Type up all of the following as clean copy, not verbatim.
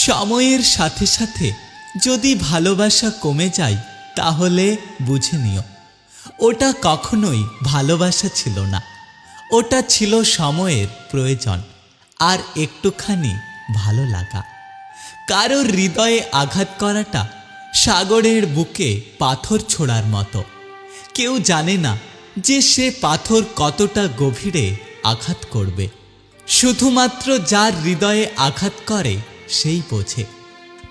সময়ের সাথে সাথে যদি ভালোবাসা কমে যায় তাহলে বুঝে নিও ওটা কখনোই ভালোবাসা ছিল না, ওটা ছিল সময়ের প্রয়োজন আর একটুখানি ভালো লাগা। কারোর হৃদয়ে আঘাত করাটা সাগরের বুকে পাথর ছোড়ার মতো। কেউ জানে না যে সে পাথর কতটা গভীরে আঘাত করবে। শুধুমাত্র যার হৃদয়ে আঘাত করে সেই বোঝে।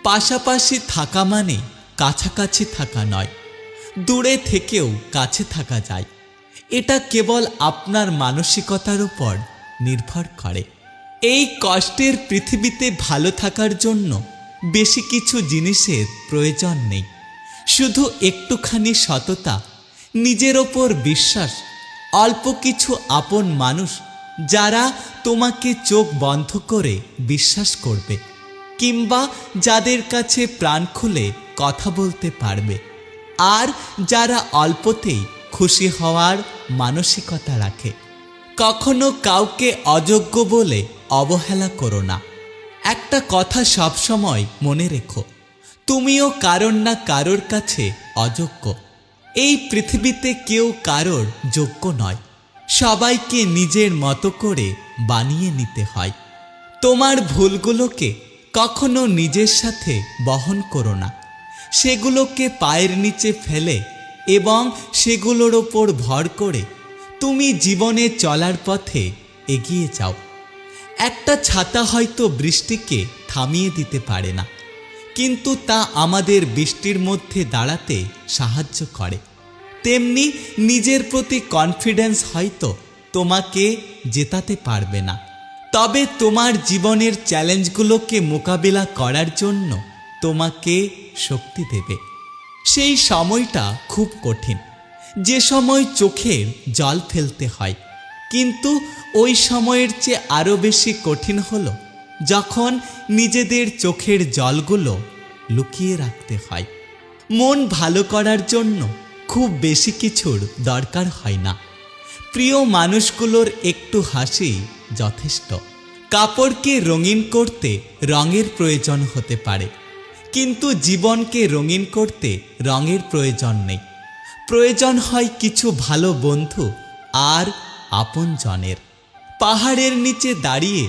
পাশাপাশি থাকা মানে কাছাকাছি থাকা নয়, দূরে থেকেও কাছে থাকা যায়। এটা কেবল আপনার মানসিকতার উপর নির্ভর করে। এই কষ্টের পৃথিবীতে ভালো থাকার জন্য বেশি কিছু জিনিসের প্রয়োজন নেই, শুধু একটুখানি সততা, নিজের ওপর বিশ্বাস, অল্প কিছু আপন মানুষ যারা তোমাকে চোখ বন্ধ করে বিশ্বাস করবে, কিংবা যাদের কাছে প্রাণ খুলে কথা বলতে পারবে, আর যারা অল্পতেই খুশি হওয়ার মানসিকতা রাখে। কখনো কাউকে অযোগ্য বলে অবহেলা করো না। একটা কথা সবসময় মনে রেখো, তুমিও কারোর না কারোর কাছে অযোগ্য। এই পৃথিবীতে কেউ কারোর যোগ্য নয়, সবাইকে নিজের মতো করে বানিয়ে নিতে হয়। তোমার ভুলগুলোকে কখনো নিজের সাথে বহন করো না, সেগুলোকে পায়ের নিচে ফেলে এবং সেগুলোর ওপর ভর করে তুমি জীবনে চলার পথে এগিয়ে যাও। একটা ছাতা হয়তো বৃষ্টিকে থামিয়ে দিতে পারে না, কিন্তু তা আমাদের বৃষ্টির মধ্যে দাঁড়াতে সাহায্য করে। তেমনি নিজের প্রতি কনফিডেন্স হয়তো তোমাকে জেতাতে পারবে না, তবে তোমার জীবনের চ্যালেঞ্জগুলোকে মোকাবিলা করার জন্য তোমাকে শক্তি দেবে। সেই সময়টা খুব কঠিন, যে সময় চোখের জল ফেলতে হয়, কিন্তু ওই সময়ের চেয়ে আরও বেশি কঠিন হলো যখন নিজেদের চোখের জলগুলো লুকিয়ে রাখতে হয়। মন ভালো করার জন্য খুব বেশি কিছুর দরকার হয় না। প্রিয় মানুষগুলোর একটু হাসি যথেষ্ট। কাপড়কে রঙিন করতে রঙের প্রয়োজন হতে পারে, কিন্তু জীবনকে রঙিন করতে রঙের প্রয়োজন নেই। প্রয়োজন হয় কিছু ভালো বন্ধু আর আপনজনের। পাহাড়ের নিচে দাঁড়িয়ে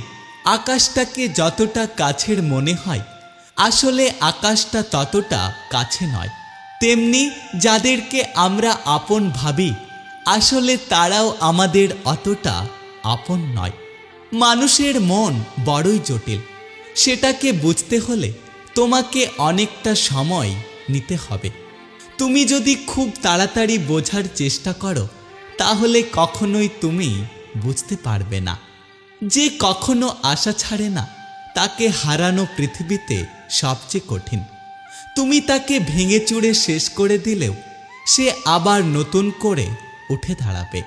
আকাশটাকে যতটা কাছের মনে হয়, আসলে আকাশটা ততটা কাছে নয়। তেমনি যাদেরকে আমরা আপন ভাবি, আসলে তারাও আমাদের অতটা আপন নয়। মানুষের মন বড়ই জটিল, সেটাকে বুঝতে হলে তোমাকে অনেকটা সময় নিতে হবে। তুমি যদি খুব তাড়াতাড়ি বোঝার চেষ্টা করো, তাহলে কখনোই তুমি বুঝতে পারবে না। যে কখনো আশা ছাড়ে না, তাকে হারানো পৃথিবীতে সবচেয়ে কঠিন। তুমি তাকে ভেঙে চুরে শেষ করে দিলেও সে আবার নতুন করে উঠে দাঁড়াবে।